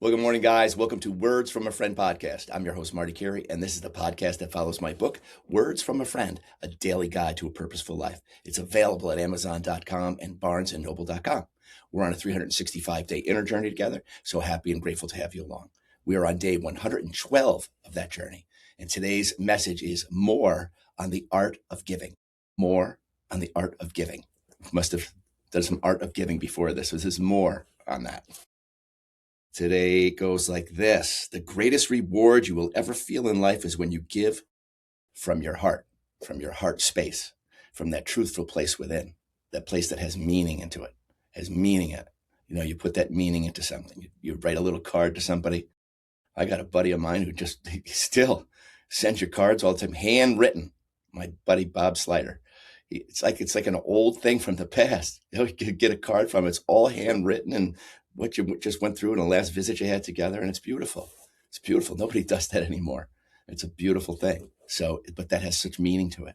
Well, good morning, guys. Welcome to Words from a Friend podcast. I'm your host, Marty Carey, and this is the podcast that follows my book, Words from a Friend, a daily guide to a purposeful life. It's available at Amazon.com and BarnesandNoble.com. We're on a 365-day inner journey together, so happy and grateful to have you along. We are on day 112 of that journey, and today's message is more on the art of giving. More on the art of giving. Must have done some art of giving before this. This is more on that. Today goes like this. The greatest reward you will ever feel in life is when you give from your heart space, from that truthful place within, that place that has meaning into it, has meaning in it. You know, you put that meaning into something. You write a little card to somebody. I got a buddy of mine who just still sends you cards all the time, handwritten. My buddy, Bob Slider. It's like an old thing from the past. You could get a card from him. It's all handwritten and what you just went through in the last visit you had together. And it's beautiful. It's beautiful. Nobody does that anymore. It's a beautiful thing. So, but that has such meaning to it.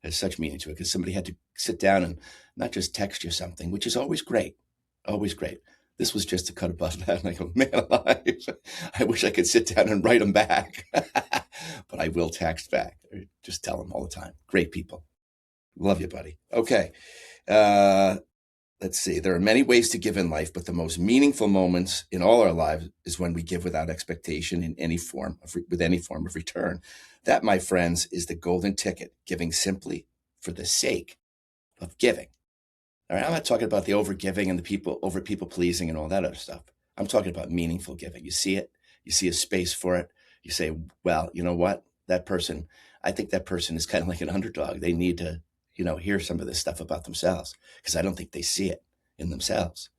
It has such meaning to it because somebody had to sit down and not just text you something, which is always great. Always great. This was just to cut above that. And I go, man alive, I wish I could sit down and write them back. But I will text back. Just tell them all the time. Great people. Love you, buddy. Okay. Let's see. There are many ways to give in life, but the most meaningful moments in all our lives is when we give without expectation in any form with any form of return. That, my friends, is the golden ticket, giving simply for the sake of giving. All right. I'm not talking about the overgiving and the over people pleasing and all that other stuff. I'm talking about meaningful giving. You see it, you see a space for it. You say, well, you know what? I think that person is kind of like an underdog. They need to, hear some of this stuff about themselves because I don't think they see it in themselves.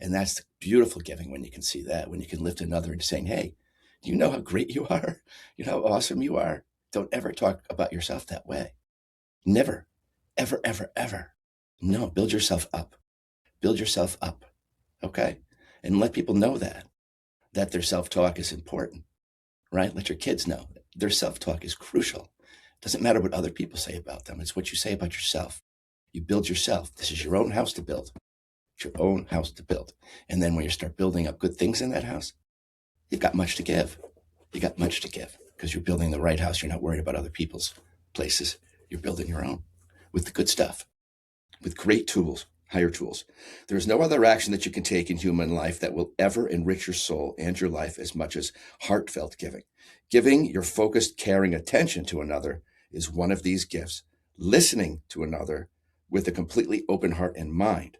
And that's the beautiful giving when you can see that, when you can lift another and saying, hey, do you know how great you are? You know how awesome you are? Don't ever talk about yourself that way. Never, ever, ever, ever. No, build yourself up. Build yourself up. Okay? And let people know that their self-talk is important, right? Let your kids know their self-talk is crucial. Doesn't matter what other people say about them. It's what you say about yourself. You build yourself. This is your own house to build. It's your own house to build. And then when you start building up good things in that house, you've got much to give. You got much to give because you're building the right house. You're not worried about other people's places. You're building your own with the good stuff, with great tools, higher tools. There is no other action that you can take in human life that will ever enrich your soul and your life as much as heartfelt giving. Giving your focused, caring attention to another is one of these gifts. Listening to another with a completely open heart and mind.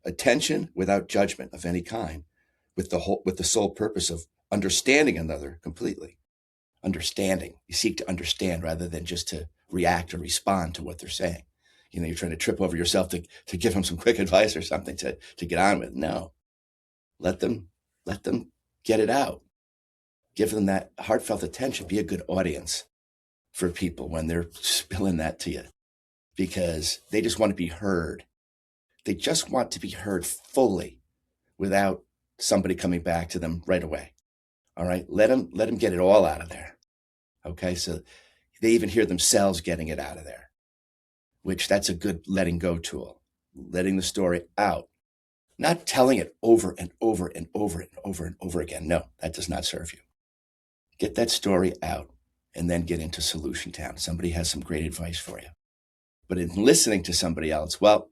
Attention without judgment of any kind, with the sole purpose of understanding another completely. Understanding. You seek to understand rather than just to react or respond to what they're saying. You're trying to trip over yourself to give them some quick advice or something to get on with. No. Let them get it out. Give them that heartfelt attention. Be a good audience for people when they're spilling that to you because they just want to be heard. They just want to be heard fully without somebody coming back to them right away. All right. Let them get it all out of there. Okay. So they even hear themselves getting it out of there, which that's a good letting go tool, letting the story out, not telling it over and over and over and over and over again. No, that does not serve you. Get that story out and then get into solution town. Somebody has some great advice for you. But in listening to somebody else, well,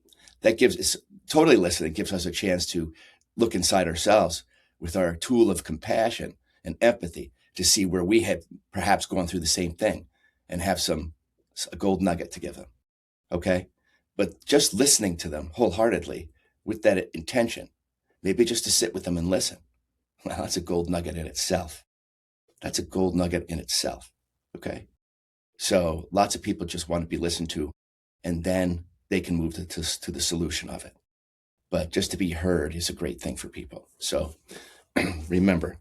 totally listening gives us a chance to look inside ourselves with our tool of compassion and empathy to see where we have perhaps gone through the same thing and have a gold nugget to give them. Okay. But just listening to them wholeheartedly with that intention, maybe just to sit with them and listen. Well, that's a gold nugget in itself. That's a gold nugget in itself. Okay. So lots of people just want to be listened to and then they can move to the solution of it. But just to be heard is a great thing for people. So remember,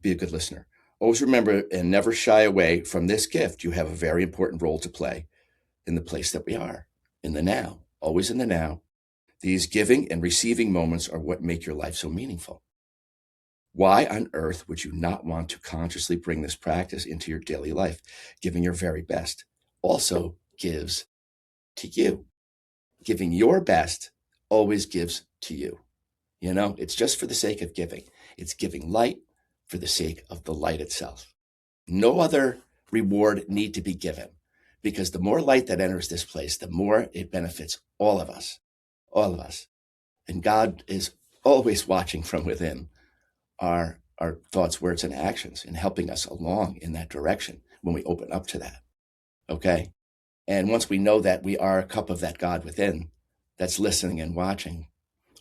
be a good listener. Always remember and never shy away from this gift. You have a very important role to play in the place that we are, in the now, always in the now. These giving and receiving moments are what make your life so meaningful. Why on earth would you not want to consciously bring this practice into your daily life? Giving your very best also gives to you. Giving your best always gives to you. It's just for the sake of giving. It's giving light for the sake of the light itself. No other reward need to be given, because the more light that enters this place, the more it benefits all of us, all of us. And God is always watching from within our thoughts, words, and actions, and helping us along in that direction when we open up to that. Okay. And once we know that we are a cup of that God within that's listening and watching,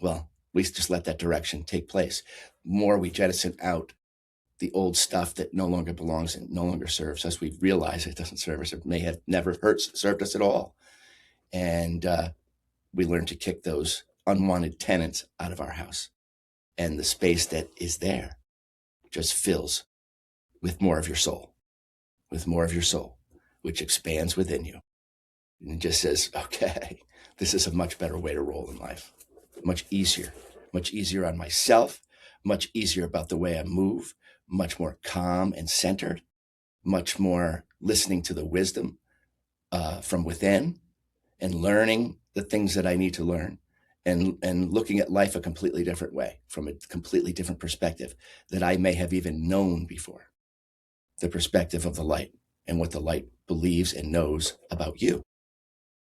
well, we just let that direction take place. The more we jettison out the old stuff that no longer belongs and no longer serves us, we realize it doesn't serve us. It may have never served us at all. And we learn to kick those unwanted tenants out of our house. And the space that is there just fills with more of your soul, which expands within you. And it just says, okay, this is a much better way to roll in life. Much easier on myself, much easier about the way I move, much more calm and centered, much more listening to the wisdom from within and learning the things that I need to learn and looking at life a completely different way, from a completely different perspective that I may have even known before. The perspective of the light and what the light believes and knows about you,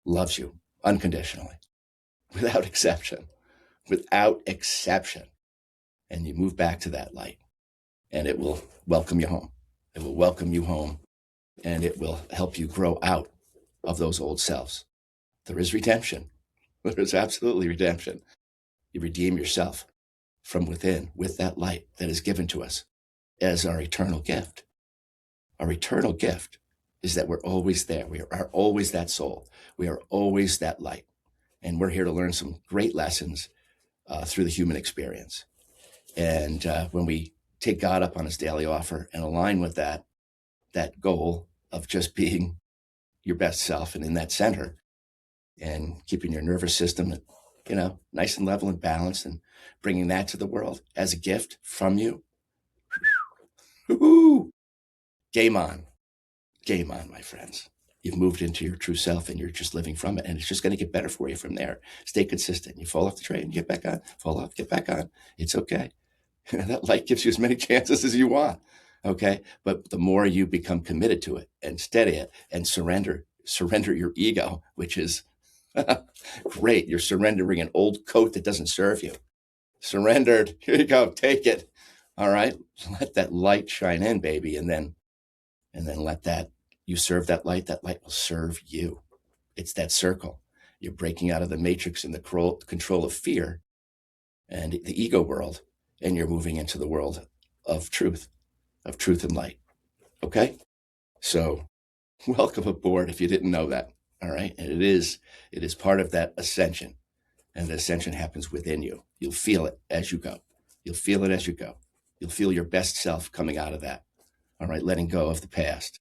loves you unconditionally, without exception. And you move back to that light and it will welcome you home. It will welcome you home and it will help you grow out of those old selves. There is redemption. There is absolutely redemption. You redeem yourself from within with that light that is given to us as our eternal gift. Our eternal gift is that we're always there. We are always that soul. We are always that light. And we're here to learn some great lessons through the human experience. And when we take God up on his daily offer and align with that goal of just being your best self and in that center and keeping your nervous system, nice and level and balanced and bringing that to the world as a gift from you. Woo-hoo! Game on, my friends. You've moved into your true self and you're just living from it. And it's just going to get better for you from there. Stay consistent. You fall off the train, get back on, fall off, get back on. It's okay. That light gives you as many chances as you want. Okay. But the more you become committed to it and steady it and surrender your ego, which is great. You're surrendering an old coat that doesn't serve you. Surrendered. Here you go. Take it. All right. Let that light shine in, baby. And then let that, you serve that light will serve you. It's that circle. You're breaking out of the matrix and the control of fear and the ego world, and you're moving into the world of truth and light. Okay? So welcome aboard if you didn't know that. All right? And it is part of that ascension. And the ascension happens within you. You'll feel it as you go. You'll feel your best self coming out of that. All right? Letting go of the past.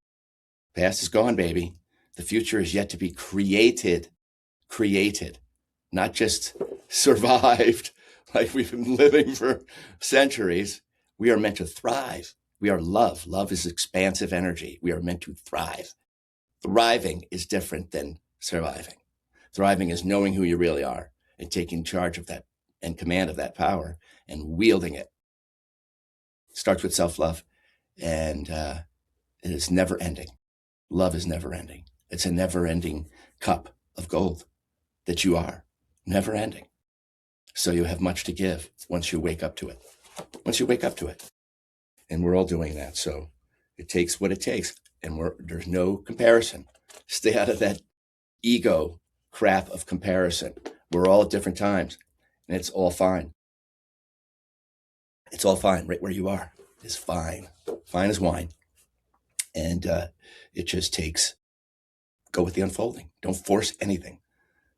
Past is gone, baby. The future is yet to be created, not just survived like we've been living for centuries. We are meant to thrive. We are love. Love is expansive energy. We are meant to thrive. Thriving is different than surviving. Thriving is knowing who you really are and taking charge of that and command of that power and wielding it. Starts with self-love, and it is never ending. Love is never ending. It's a never ending cup of gold that you are, never ending. So you have much to give once you wake up to it. And we're all doing that. So it takes what it takes. And there's no comparison. Stay out of that ego crap of comparison. We're all at different times and it's all fine. It's all fine. Right where you are is fine. Fine as wine. And it just takes, go with the unfolding. Don't force anything.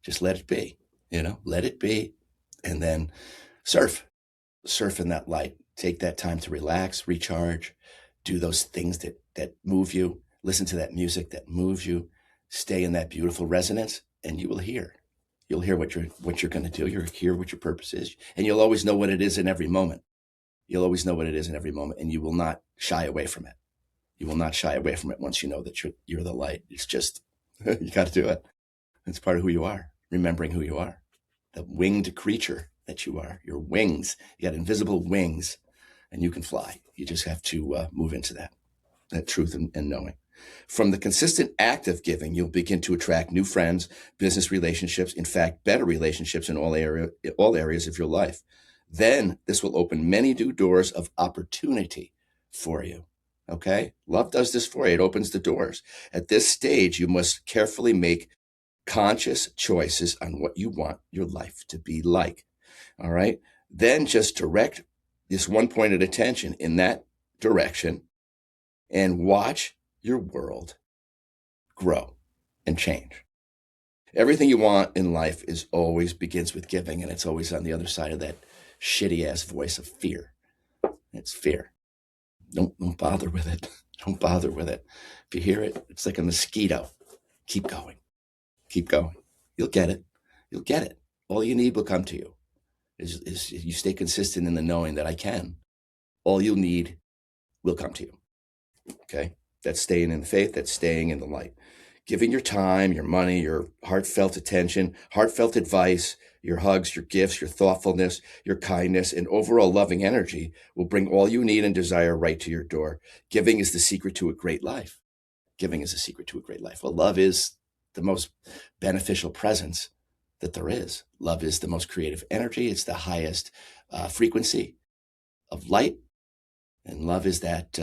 Just let it be, let it be. And then surf in that light. Take that time to relax, recharge, do those things that move you. Listen to that music that moves you. Stay in that beautiful resonance, and you will hear. You'll hear what you're going to do. You'll hear what your purpose is, and you'll always know what it is in every moment. And you will not shy away from it. You will not shy away from it once you know that you're the light. It's just, you got to do it. It's part of who you are, remembering who you are, the winged creature that you are, your wings. You got invisible wings, and you can fly. You just have to move into that truth and knowing. From the consistent act of giving, you'll begin to attract new friends, business relationships, in fact, better relationships in all areas of your life. Then this will open many new doors of opportunity for you. Okay? Love does this for you. It opens the doors. At this stage, you must carefully make conscious choices on what you want your life to be like. All right? Then just direct this one-pointed attention in that direction and watch your world grow and change. Everything you want in life is always begins with giving, and it's always on the other side of that shitty ass voice of fear. It's fear. Don't bother with it. Don't bother with it. If you hear it, it's like a mosquito. Keep going. Keep going. You'll get it. You'll get it. All you need will come to you. Is you stay consistent in the knowing that I can. All you'll need will come to you. Okay? That's staying in the faith. That's staying in the light. Giving your time, your money, your heartfelt attention, heartfelt advice, your hugs, your gifts, your thoughtfulness, your kindness, and overall loving energy will bring all you need and desire right to your door. Giving is the secret to a great life. Giving is the secret to a great life. Well, love is the most beneficial presence that there is. Love is the most creative energy. It's the highest frequency of light. And love is that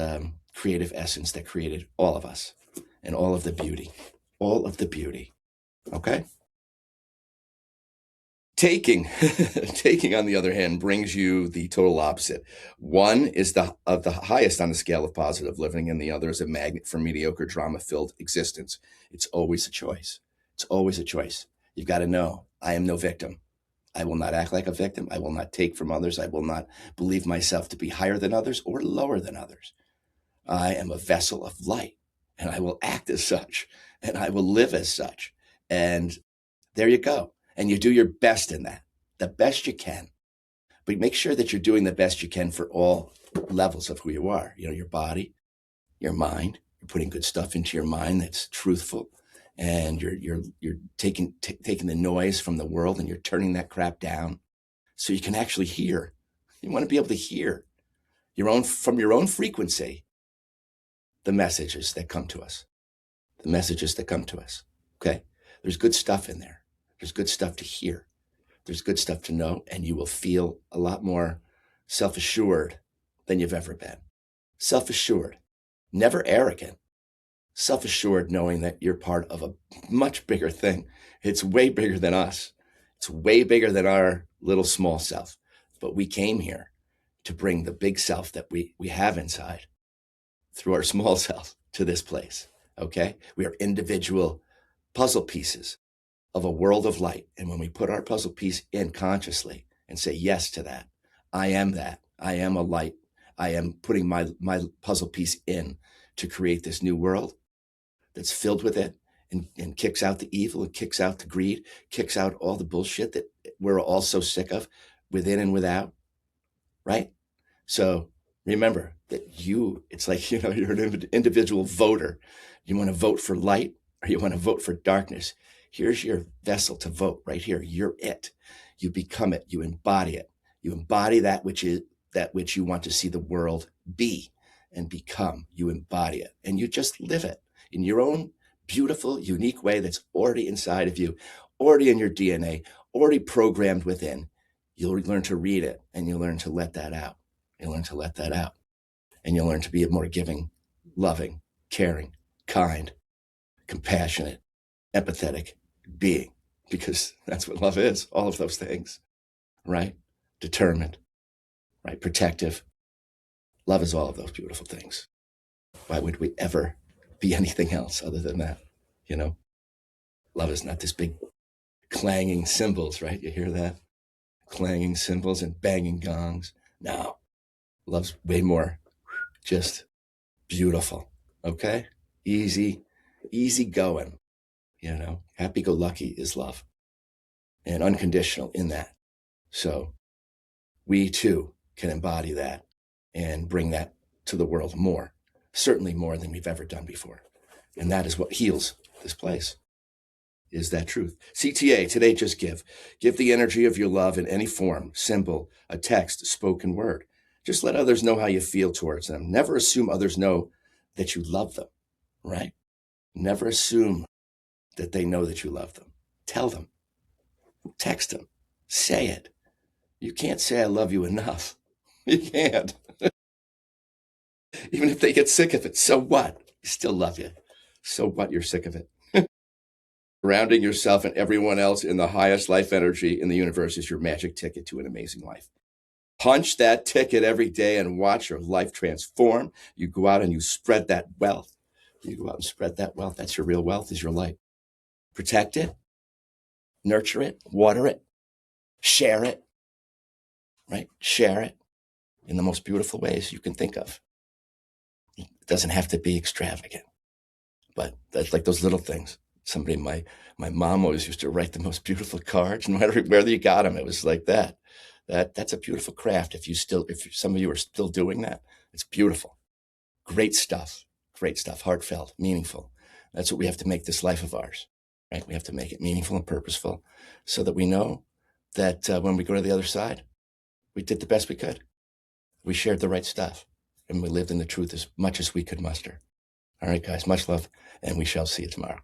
creative essence that created all of us and all of the beauty. Okay? Taking, on the other hand, brings you the total opposite. One is the highest on the scale of positive living, and the other is a magnet for mediocre, drama-filled existence. It's always a choice. It's always a choice. You've got to know, I am no victim. I will not act like a victim. I will not take from others. I will not believe myself to be higher than others or lower than others. I am a vessel of light, and I will act as such, and I will live as such. And there you go. And you do your best in that, the best you can. But make sure that you're doing the best you can for all levels of who you are. You know, your body, your mind. You're putting good stuff into your mind that's truthful, and you're taking the noise from the world, and you're turning that crap down so you can actually hear. You want to be able to hear from your own frequency the messages that come to us. The messages that come to us. Okay? There's good stuff in there. There's good stuff to hear. There's good stuff to know, and you will feel a lot more self-assured than you've ever been. Self-assured, never arrogant. Self-assured, knowing that you're part of a much bigger thing. It's way bigger than us. It's way bigger than our little small self. But we came here to bring the big self that we have inside through our small self to this place. Okay? We are individual puzzle pieces of a world of light. And when we put our puzzle piece in consciously and say yes to that, I am that. I am a light. I am putting my puzzle piece in to create this new world that's filled with it and kicks out the evil and kicks out the greed, kicks out all the bullshit that we're all so sick of within and without, right? So remember that it's like, you're an individual voter. You want to vote for light or you want to vote for darkness. Here's your vessel to vote right here. You're it. You become it. You embody it. You embody that which you want to see the world be and become. You embody it and you just live it in your own beautiful, unique way that's already inside of you, already in your DNA, already programmed within. You'll learn to read it and you'll learn to let that out. You'll learn to let that out and you'll learn to be a more giving, loving, caring, kind, compassionate, empathetic being, because that's what love is. All of those things, right? Determined, right? Protective. Love is all of those beautiful things. Why would we ever be anything else other than that? Love is not this big clanging cymbals, right? You hear that? Clanging cymbals and banging gongs. No, love's way more just beautiful. Okay? Easy going. Happy-go-lucky is love and unconditional in that. So we too can embody that and bring that to the world more, certainly more than we've ever done before. And that is what heals this place, is that truth. CTA, today just give. Give the energy of your love in any form, symbol, a text, spoken word. Just let others know how you feel towards them. Never assume others know that you love them, right? Never assume that they know that you love them. Tell them, text them, say it. You can't say I love you enough. You can't. Even if they get sick of it, so what? I still love you. So what? You're sick of it. Surrounding yourself and everyone else in the highest life energy in the universe is your magic ticket to an amazing life. Punch that ticket every day and watch your life transform. You go out and you spread that wealth. You go out and spread that wealth. That's your real wealth, is your light. Protect it, nurture it, water it, share it, right? Share it in the most beautiful ways you can think of. It doesn't have to be extravagant, but that's like those little things. Somebody, my mom always used to write the most beautiful cards, no matter where you got them. It was like that. That's a beautiful craft. If some of you are still doing that, it's beautiful. Great stuff, heartfelt, meaningful. That's what we have to make this life of ours, right? We have to make it meaningful and purposeful so that we know that when we go to the other side, we did the best we could. We shared the right stuff and we lived in the truth as much as we could muster. All right, guys, much love, and we shall see you tomorrow.